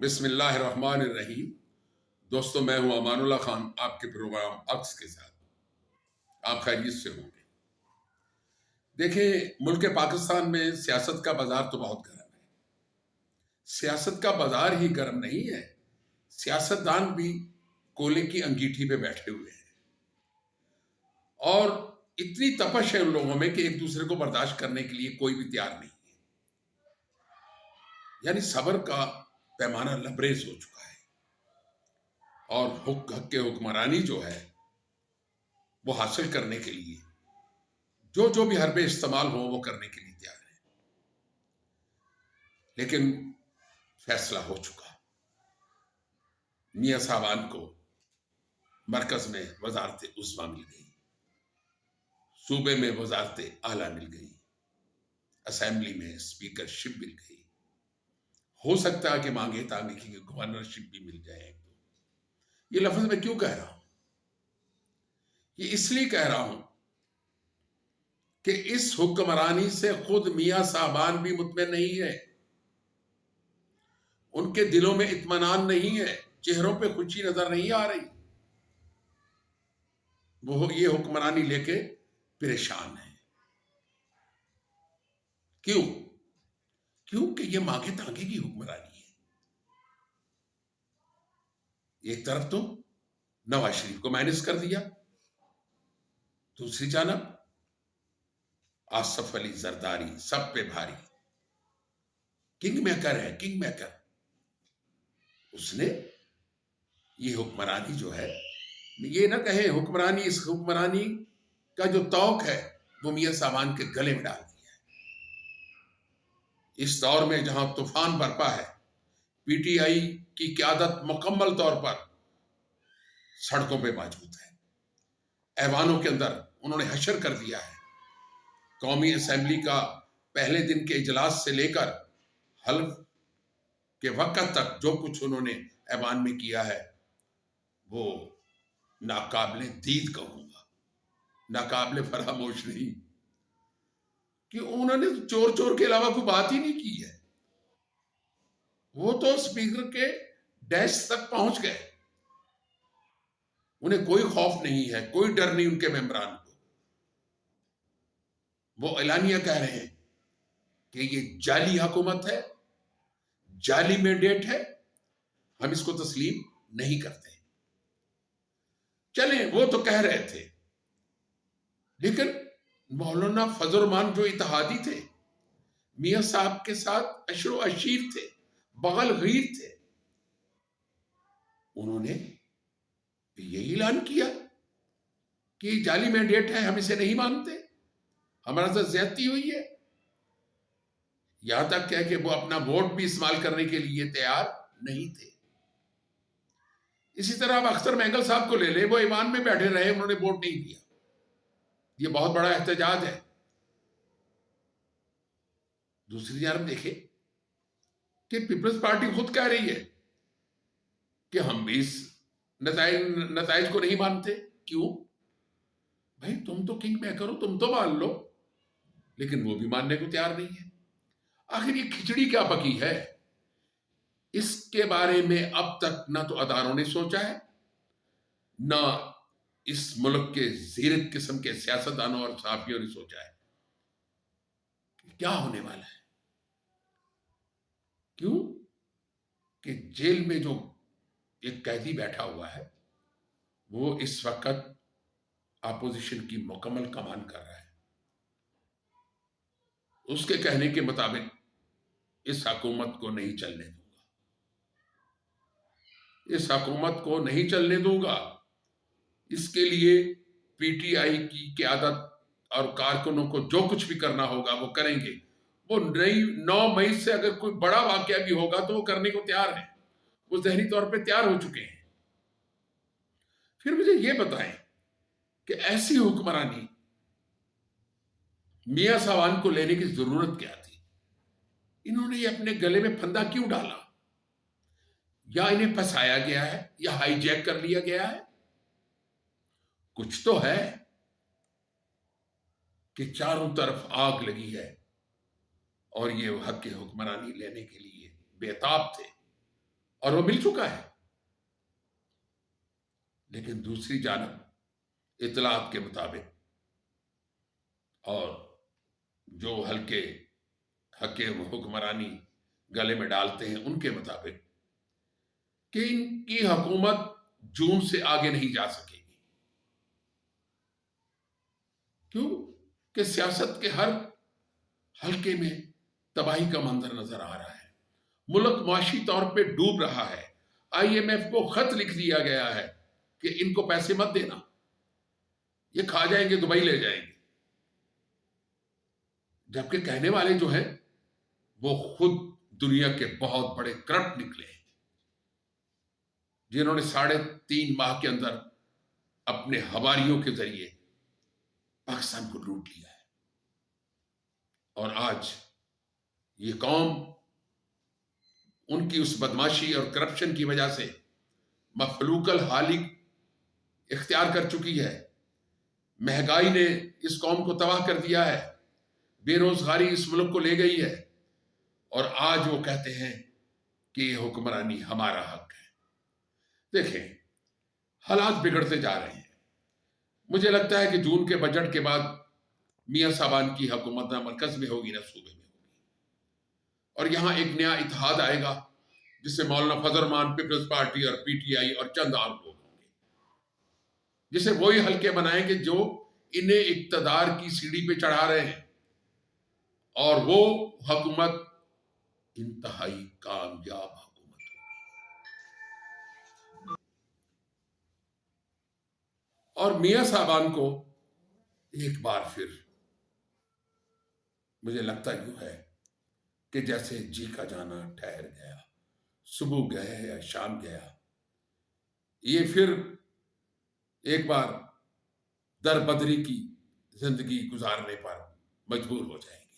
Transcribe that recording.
بسم اللہ الرحمن الرحیم۔ دوستو، میں ہوں امان اللہ خان، آپ کے پروگرام عکس کے ساتھ۔ آپ خیریت سے ہوں گے؟ دیکھیں، ملک پاکستان میں سیاست کا بازار تو بہت گرم ہے۔ سیاست کا بازار ہی گرم نہیں ہے، سیاستدان بھی کولے کی انگیٹھی پہ بیٹھے ہوئے ہیں، اور اتنی تپش ہے ان لوگوں میں کہ ایک دوسرے کو برداشت کرنے کے لیے کوئی بھی تیار نہیں ہے۔ یعنی صبر کا پیمانہ لبریز ہو چکا ہے، اور حق کے حکمرانی جو ہے وہ حاصل کرنے کے لیے جو بھی حربے استعمال ہو وہ کرنے کے لیے تیار ہے۔ لیکن فیصلہ ہو چکا، میاں صاحبان کو مرکز میں وزارت عظمیٰ مل گئی، صوبے میں وزارت اعلیٰ مل گئی، اسمبلی میں اسپیکر شپ مل گئی، ہو سکتا ہے کہ مانگے تانگے کی گورنرشپ بھی مل جائے۔ یہ لفظ میں کیوں کہہ رہا ہوں؟ یہ اس لیے کہہ رہا ہوں کہ اس حکمرانی سے خود میاں صاحبان بھی مطمئن نہیں ہے، ان کے دلوں میں اطمینان نہیں ہے، چہروں پہ خوشی نظر نہیں آ رہی، وہ یہ حکمرانی لے کے پریشان ہے۔ کیوں؟ کیونکہ یہ مانگے تانگے کی حکمرانی ہے۔ ایک طرف تو نواز شریف کو مائنس کر دیا، دوسری جانب آصف علی زرداری سب پہ بھاری، کنگ میکر ہے، کنگ میکر۔ اس نے یہ حکمرانی جو ہے، یہ نہ کہیں حکمرانی، اس حکمرانی کا جو توق ہے وہ میاں صاحبان کے گلے میں ڈال دیا ہے۔ اس دور میں جہاں طوفان برپا ہے، پی ٹی آئی کی قیادت مکمل طور پر سڑکوں پہ موجود ہے، ایوانوں کے اندر انہوں نے حشر کر دیا ہے۔ قومی اسمبلی کا پہلے دن کے اجلاس سے لے کر حلف کے وقت تک جو کچھ انہوں نے ایوان میں کیا ہے وہ ناقابل دید کہوں گا، ناقابل فراموش نہیں، کہ انہوں نے چور چور کے علاوہ کوئی بات ہی نہیں کی ہے۔ وہ تو اسپیکر کے ڈیسک تک پہنچ گئے، انہیں کوئی خوف نہیں ہے، کوئی ڈر نہیں ان کے ممبران کو۔ وہ اعلانیہ کہہ رہے ہیں کہ یہ جعلی حکومت ہے، جعلی مینڈیٹ ہے، ہم اس کو تسلیم نہیں کرتے۔ چلیں، وہ تو کہہ رہے تھے، لیکن مولانا فضل الرحمان جو اتحادی تھے، میاں صاحب کے ساتھ عشر و عشیر تھے، بغل غیر تھے، انہوں نے یہی اعلان کیا کہ جعلی مینڈیٹ ہے، ہم اسے نہیں مانتے، ہمارا ساتھ زیادتی ہوئی ہے۔ یہاں تک کہ وہ اپنا ووٹ بھی استعمال کرنے کے لیے تیار نہیں تھے۔ اسی طرح اب اختر مینگل صاحب کو لے لیں، وہ ایوان میں بیٹھے رہے، انہوں نے ووٹ نہیں دیا۔ یہ بہت بڑا احتجاج ہے۔ دوسری جانب دیکھیں کہ پیپلز پارٹی خود کہہ رہی ہے کہ ہم بھی اس نتائج کو نہیں مانتے۔ کیوں؟ بھائی تم تو کنگ میکر ہو، تم تو مان لو، لیکن وہ بھی ماننے کو تیار نہیں ہے۔ آخر یہ کھچڑی کیا پکی ہے، اس کے بارے میں اب تک نہ تو اداروں نے سوچا ہے، نہ اس ملک کے زیرک قسم کے سیاستدانوں اور صحافیوں نے سوچا ہے کہ کیا ہونے والا ہے۔ کیوں؟ کہ جیل میں جو ایک قیدی بیٹھا ہوا ہے وہ اس وقت اپوزیشن کی مکمل کمان کر رہا ہے۔ اس کے کہنے کے مطابق اس حکومت کو نہیں چلنے دوں گا، اس حکومت کو نہیں چلنے دوں گا۔ اس کے لیے پی ٹی آئی کی قیادت اور کارکنوں کو جو کچھ بھی کرنا ہوگا وہ کریں گے۔ وہ 9 مئی سے اگر کوئی بڑا واقعہ بھی ہوگا تو وہ کرنے کو تیار ہیں، وہ ذہنی طور پہ تیار ہو چکے ہیں۔ پھر مجھے یہ بتائیں کہ ایسی حکمرانی میاں صاحبان کو لینے کی ضرورت کیا تھی؟ انہوں نے یہ اپنے گلے میں پھندا کیوں ڈالا؟ یا انہیں پھنسایا گیا ہے، یا ہائی جیک کر لیا گیا ہے؟ کچھ تو ہے کہ چاروں طرف آگ لگی ہے اور یہ حق کی حکمرانی لینے کے لیے بے تاب تھے۔ اور وہ مل چکا ہے. لیکن دوسری جانب اطلاعات کے مطابق اور جو ہلکے حکمرانی گلے میں ڈالتے ہیں ان کے مطابق کہ ان کی حکومت جون سے آگے نہیں جا سکے گی. کیوں کہ سیاست کے ہر حلقے میں تباہی کا منظر نظر آ رہا ہے. ملک معاشی طور پہ ڈوب رہا ہے. IMF کو خط لکھ دیا گیا ہے کہ ان کو پیسے مت دینا، یہ کھا جائیں گے، دبئی لے جائیں گے. جبکہ کہنے والے جو ہیں وہ خود دنیا کے بہت بڑے کرپٹ نکلے ہیں، جنہوں نے 3.5 ماہ کے اندر اپنے حواریوں کے ذریعے پاکستان کو لوٹ لیا ہے. اور آج یہ قوم ان کی اس بدماشی اور کرپشن کی وجہ سے مخلوق الحالق اختیار کر چکی ہے. مہنگائی نے اس قوم کو تباہ کر دیا ہے. بے روزگاری اس ملک کو لے گئی ہے. اور آج وہ کہتے ہیں کہ یہ حکمرانی ہمارا حق ہے. دیکھیں، حالات بگڑتے جا رہے ہیں. مجھے لگتا ہے کہ جون کے بجٹ کے بعد میاں صاحبان کی حکومت نہ مرکز میں ہوگی نہ صوبے میں ہوگی، اور یہاں ایک نیا اتحاد آئے گا جس سے مولانا فضل الرحمان، پیپلز پارٹی اور PTI اور چند اور لوگ ہوں گے، جسے وہی حلقے بنائیں گے جو انہیں اقتدار کی سیڑھی پہ چڑھا رہے ہیں. اور وہ حکومت انتہائی کامیاب حکومت ہوگی. اور میاں صاحبان کو ایک بار پھر مجھے لگتا یوں ہے کہ جیسے جی کا جانا ٹھہر گیا، صبح گئے یا شام گیا، یہ پھر ایک بار در بدری کی زندگی گزارنے پر مجبور ہو جائیں گے.